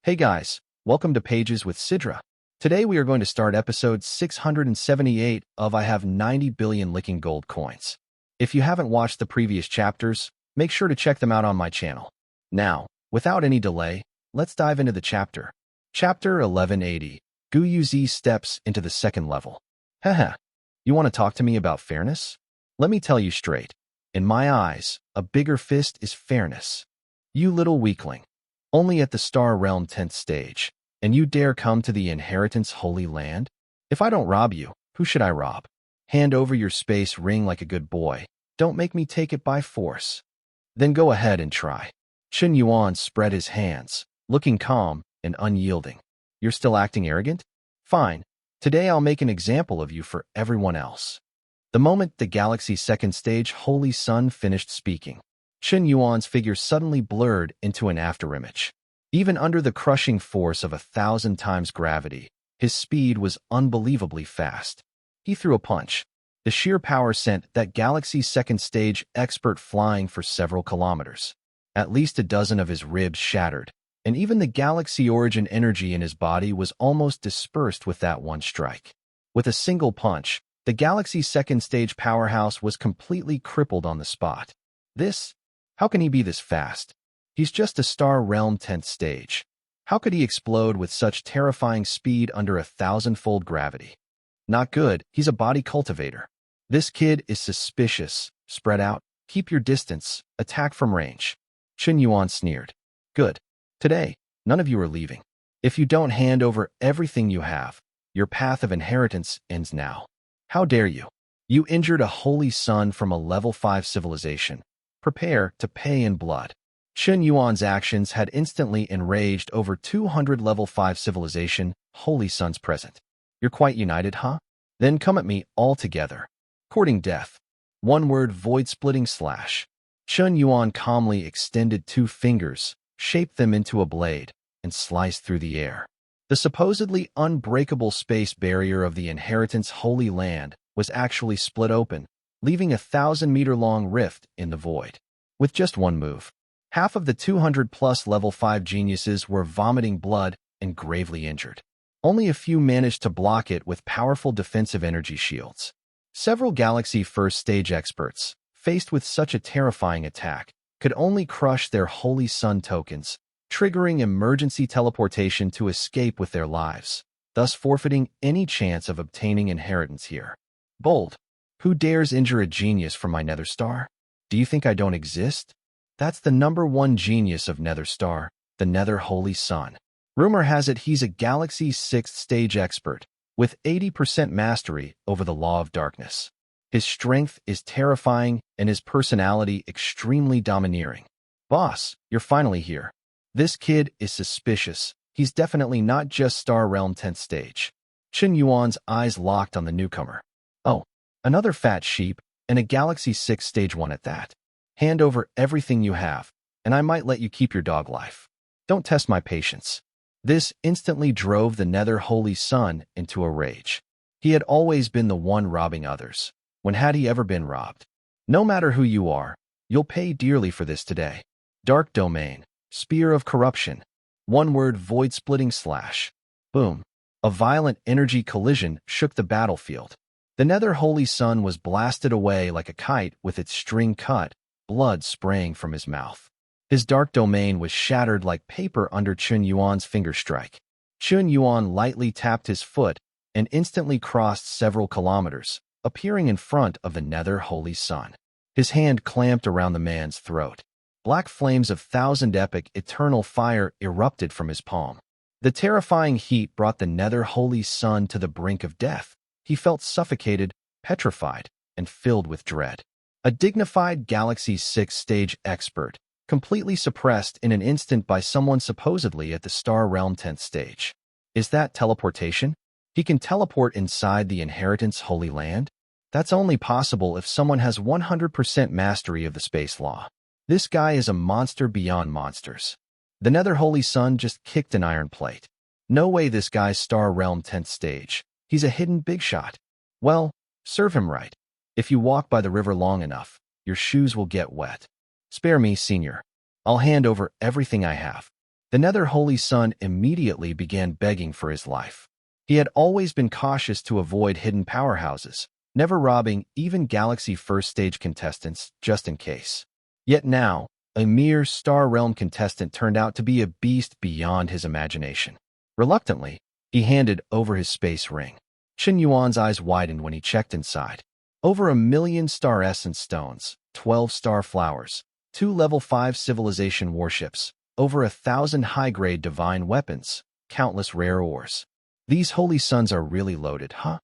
Hey guys, welcome to Pages with Sidra. Today we are going to start episode 678 of I Have 90 Billion Licking Gold Coins. If you haven't watched the previous chapters, make sure to check them out on my channel. Now, without any delay, let's dive into the chapter. Chapter 1180, Gu Yuzi steps into the second level. Haha, you want to talk to me about fairness? Let me tell you straight. In my eyes, a bigger fist is fairness. You little weakling. Only at the Star Realm 10th stage, and you dare come to the Inheritance Holy Land? If I don't rob you, who should I rob? Hand over your space ring like a good boy. Don't make me take it by force. Then go ahead and try. Chen Yuan spread his hands, looking calm and unyielding. You're still acting arrogant? Fine. Today I'll make an example of you for everyone else. The moment the Galaxy Second Stage Holy Sun finished speaking, Chen Yuan's figure suddenly blurred into an afterimage. Even under the crushing force of 1,000 times gravity, his speed was unbelievably fast. He threw a punch. The sheer power sent that Galaxy Second Stage expert flying for several kilometers. At least a dozen of his ribs shattered, and even the Galaxy Origin energy in his body was almost dispersed with that one strike. With a single punch, the Galaxy Second Stage powerhouse was completely crippled on the spot. How can he be this fast? He's just a Star Realm 10th stage. How could he explode with such terrifying speed under 1,000-fold gravity? Not good, he's a body cultivator. This kid is suspicious. Spread out, keep your distance, attack from range. Chen Yuan sneered. Good. Today, none of you are leaving. If you don't hand over everything you have, your path of inheritance ends now. How dare you? You injured a holy sun from a level 5 civilization. Prepare to pay in blood. Chen Yuan's actions had instantly enraged over 200 level 5 civilization holy suns present. You're quite united, huh? Then come at me all together. Courting death. One word void-splitting slash. Chen Yuan calmly extended 2 fingers, shaped them into a blade, and sliced through the air. The supposedly unbreakable space barrier of the Inheritance Holy Land was actually split open, leaving a 1,000-meter-long rift in the void. With just one move, half of the 200-plus level 5 geniuses were vomiting blood and gravely injured. Only a few managed to block it with powerful defensive energy shields. Several Galaxy First Stage experts, faced with such a terrifying attack, could only crush their Holy Sun tokens, triggering emergency teleportation to escape with their lives, thus forfeiting any chance of obtaining inheritance here. Bold. Who dares injure a genius from my Nether Star? Do you think I don't exist? That's the #1 genius of Nether Star, the Nether Holy Sun. Rumor has it he's a Galaxy 6th stage expert, with 80% mastery over the Law of Darkness. His strength is terrifying and his personality extremely domineering. Boss, you're finally here. This kid is suspicious. He's definitely not just Star Realm 10th stage. Chen Yuan's eyes locked on the newcomer. Oh. Another fat sheep, and a Galaxy 6 Stage 1 at that. Hand over everything you have, and I might let you keep your dog life. Don't test my patience. This instantly drove the Nether Holy Sun into a rage. He had always been the one robbing others. When had he ever been robbed? No matter who you are, you'll pay dearly for this today. Dark Domain, Spear of Corruption. One word void-splitting slash. Boom. A violent energy collision shook the battlefield. The Nether Holy Sun was blasted away like a kite with its string cut, blood spraying from his mouth. His dark domain was shattered like paper under Chen Yuan's finger strike. Chen Yuan lightly tapped his foot and instantly crossed several kilometers, appearing in front of the Nether Holy Sun. His hand clamped around the man's throat. Black flames of 1,000 epic eternal fire erupted from his palm. The terrifying heat brought the Nether Holy Sun to the brink of death. He felt suffocated, petrified, and filled with dread. A dignified Galaxy 6 stage expert, completely suppressed in an instant by someone supposedly at the Star Realm 10th stage. Is that teleportation? He can teleport inside the Inheritance Holy Land? That's only possible if someone has 100% mastery of the space law. This guy is a monster beyond monsters. The Nether Holy Sun just kicked an iron plate. No way this guy's Star Realm 10th stage. He's a hidden big shot. Well, serve him right. If you walk by the river long enough, your shoes will get wet. Spare me, senior. I'll hand over everything I have. The Nether Holy Sun immediately began begging for his life. He had always been cautious to avoid hidden powerhouses, never robbing even Galaxy First Stage contestants just in case. Yet now, a mere Star Realm contestant turned out to be a beast beyond his imagination. Reluctantly, he handed over his space ring. Qin Yuan's eyes widened when he checked inside. Over 1,000,000 star essence stones, 12 star flowers, 2 level 5 civilization warships, over 1,000 high-grade divine weapons, countless rare ores. These holy suns are really loaded, huh?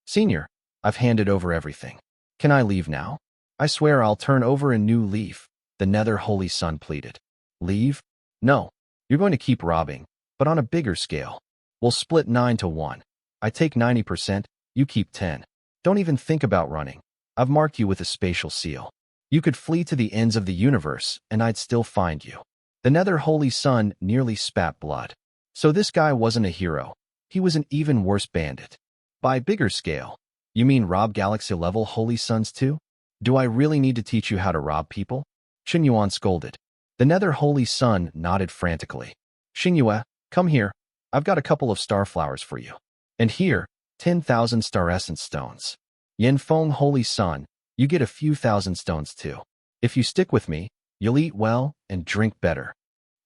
Senior, I've handed over everything. Can I leave now? I swear I'll turn over a new leaf, the Nether Holy Sun pleaded. Leave? No. You're going to keep robbing, but on a bigger scale. We'll split 9-1. I take 90%, you keep 10. Don't even think about running. I've marked you with a spatial seal. You could flee to the ends of the universe, and I'd still find you. The Nether Holy Sun nearly spat blood. So this guy wasn't a hero. He was an even worse bandit. By bigger scale, you mean rob galaxy-level Holy Suns too? Do I really need to teach you how to rob people? Qin Yuan scolded. The Nether Holy Sun nodded frantically. Xingyue, come here. I've got a couple of starflowers for you. And here, 10,000 star essence stones. Yanfeng Holy Sun, you get a few thousand stones too. If you stick with me, you'll eat well and drink better.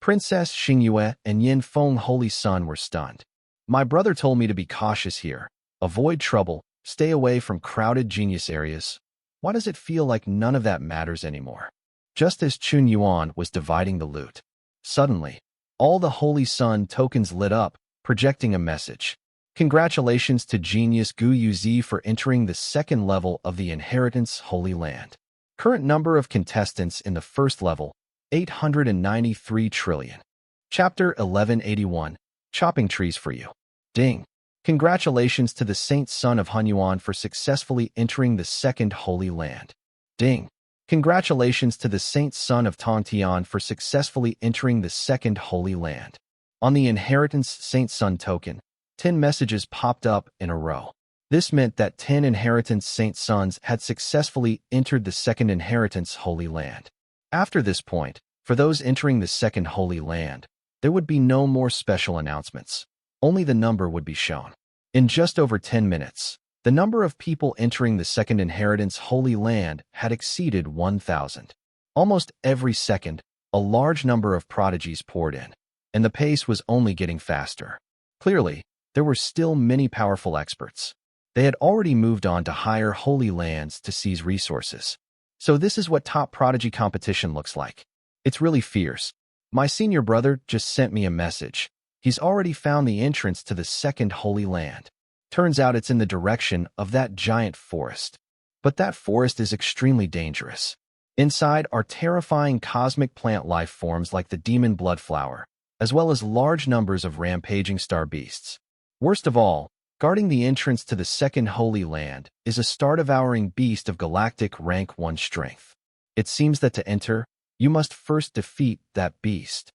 Princess Xingyue and Yanfeng Holy Sun were stunned. My brother told me to be cautious here. Avoid trouble, stay away from crowded genius areas. Why does it feel like none of that matters anymore? Just as Qin Yuan was dividing the loot, suddenly, all the Holy Sun tokens lit up, projecting a message. Congratulations to Genius Gu Yuzi for entering the second level of the Inheritance Holy Land. Current number of contestants in the first level, 893 trillion. Chapter 1181, Chopping Trees for You. Ding. Congratulations to the Saint Son of Hunyuan for successfully entering the second Holy Land. Ding. Congratulations to the Saint Son of Tian for successfully entering the second Holy Land. On the Inheritance Saint Son token, 10 messages popped up in a row. This meant that 10 Inheritance Saint Sons had successfully entered the second Inheritance Holy Land. After this point, for those entering the second Holy Land, there would be no more special announcements. Only the number would be shown. In just over 10 minutes, the number of people entering the second Inheritance Holy Land had exceeded 1,000. Almost every second, a large number of prodigies poured in, and the pace was only getting faster. Clearly, there were still many powerful experts. They had already moved on to higher holy lands to seize resources. So this is what top prodigy competition looks like. It's really fierce. My senior brother just sent me a message. He's already found the entrance to the second holy land. Turns out it's in the direction of that giant forest. But that forest is extremely dangerous. Inside are terrifying cosmic plant life forms like the demon bloodflower, as well as large numbers of rampaging star beasts. Worst of all, guarding the entrance to the second holy land is a star-devouring beast of galactic rank 1 strength. It seems that to enter, you must first defeat that beast.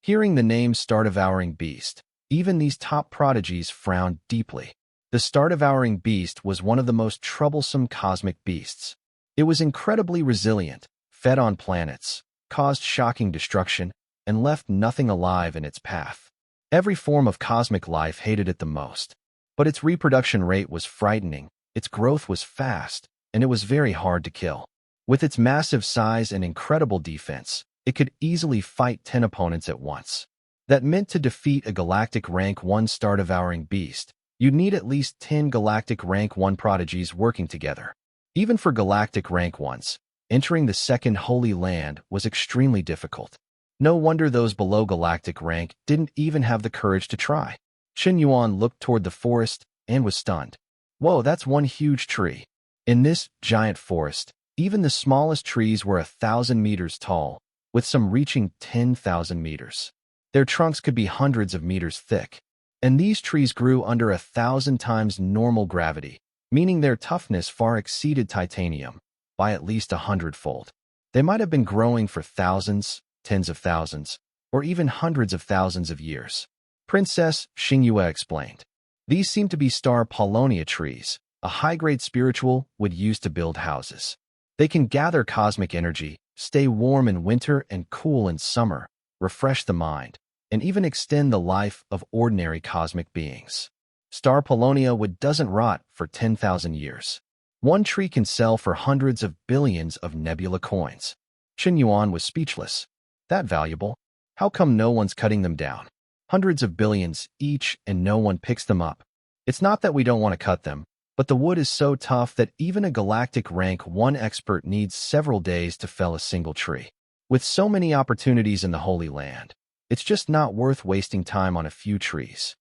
Hearing the name star-devouring beast, even these top prodigies frowned deeply. The star-devouring beast was one of the most troublesome cosmic beasts. It was incredibly resilient, fed on planets, caused shocking destruction, and left nothing alive in its path. Every form of cosmic life hated it the most. But its reproduction rate was frightening, its growth was fast, and it was very hard to kill. With its massive size and incredible defense, it could easily fight 10 opponents at once. That meant to defeat a galactic rank 1 star-devouring beast, you'd need at least 10 galactic rank 1 prodigies working together. Even for galactic rank 1s, entering the second holy land was extremely difficult. No wonder those below galactic rank didn't even have the courage to try. Qin Yuan looked toward the forest and was stunned. Whoa, that's one huge tree. In this giant forest, even the smallest trees were 1,000 meters tall, with some reaching 10,000 meters. Their trunks could be hundreds of meters thick. And these trees grew under 1,000 times normal gravity, meaning their toughness far exceeded titanium by at least 100-fold. They might have been growing for thousands, tens of thousands, or even hundreds of thousands of years. Princess Xingyue explained. These seem to be star Paulownia trees, a high-grade spiritual would use to build houses. They can gather cosmic energy, stay warm in winter and cool in summer, refresh the mind, and even extend the life of ordinary cosmic beings. Star Polonia wood doesn't rot for 10,000 years. One tree can sell for hundreds of billions of nebula coins. Qian Yuan was speechless. That valuable? How come no one's cutting them down? Hundreds of billions each and no one picks them up. It's not that we don't want to cut them, but the wood is so tough that even a galactic rank 1 expert needs several days to fell a single tree. With so many opportunities in the Holy Land, it's just not worth wasting time on a few trees.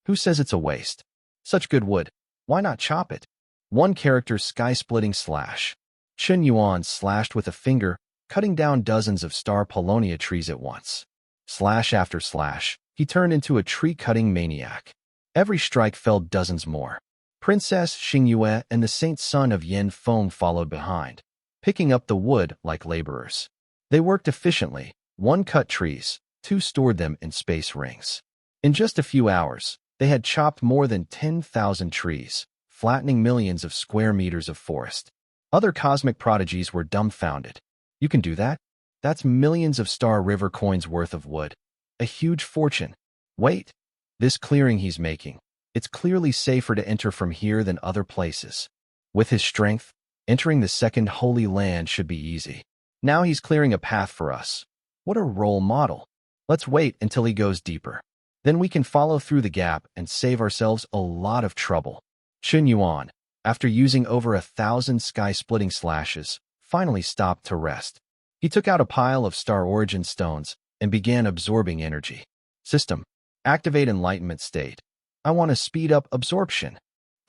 Who says it's a waste? Such good wood, why not chop it? One character's sky-splitting slash. Qian Yuan slashed with a finger, cutting down dozens of Star Polonia trees at once. Slash after slash, he turned into a tree-cutting maniac. Every strike felled dozens more. Princess Xingyue and the Saint Son of Yen Feng followed behind, picking up the wood like laborers. They worked efficiently. 1 cut trees, 2 stored them in space rings. In just a few hours, they had chopped more than 10,000 trees, flattening millions of square meters of forest. Other cosmic prodigies were dumbfounded. You can do that? That's millions of Star River coins worth of wood. A huge fortune. Wait. This clearing he's making. It's clearly safer to enter from here than other places. With his strength, entering the second Holy Land should be easy. Now he's clearing a path for us. What a role model. Let's wait until he goes deeper. Then we can follow through the gap and save ourselves a lot of trouble. Qian Yuan, after using over 1,000 sky-splitting slashes, finally stopped to rest. He took out a pile of Star Origin stones and began absorbing energy. System. Activate Enlightenment State. I want to speed up absorption.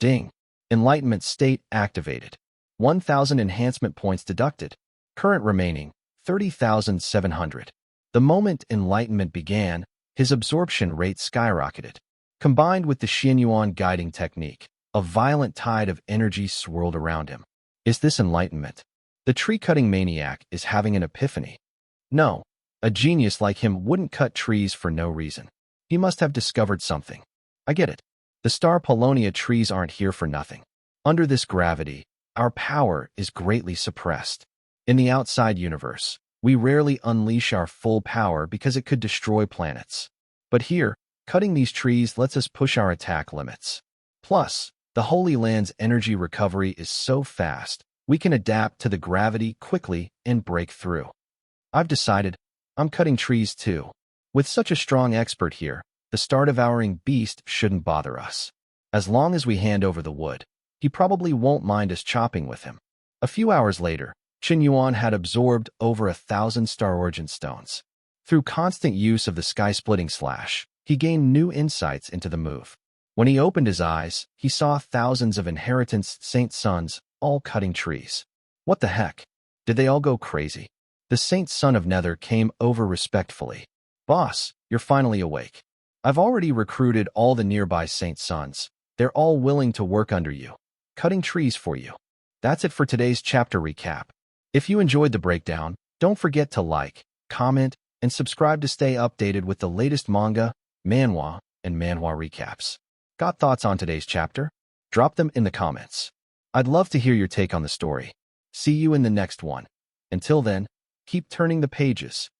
Ding. Enlightenment State activated. 1,000 enhancement points deducted. Current remaining, 30,700. The moment enlightenment began, his absorption rate skyrocketed. Combined with the Qian Yuan guiding technique, a violent tide of energy swirled around him. Is this enlightenment? The tree-cutting maniac is having an epiphany. No, a genius like him wouldn't cut trees for no reason. He must have discovered something. I get it. The Star Polonia trees aren't here for nothing. Under this gravity, our power is greatly suppressed. In the outside universe, we rarely unleash our full power because it could destroy planets. But here, cutting these trees lets us push our attack limits. Plus, the Holy Land's energy recovery is so fast, we can adapt to the gravity quickly and break through. I've decided, I'm cutting trees too. With such a strong expert here, the star-devouring beast shouldn't bother us. As long as we hand over the wood, he probably won't mind us chopping with him. A few hours later, Qian Yuan had absorbed over 1,000 Star Origin stones. Through constant use of the sky-splitting slash, he gained new insights into the move. When he opened his eyes, he saw thousands of inheritance Saint Sons, all cutting trees. What the heck? Did they all go crazy? The Saint Son of Nether came over respectfully. Boss, you're finally awake. I've already recruited all the nearby Saint Sons. They're all willing to work under you, cutting trees for you. That's it for today's chapter recap. If you enjoyed the breakdown, don't forget to like, comment, and subscribe to stay updated with the latest manga, manhwa, and manhwa recaps. Got thoughts on today's chapter? Drop them in the comments. I'd love to hear your take on the story. See you in the next one. Until then, keep turning the pages.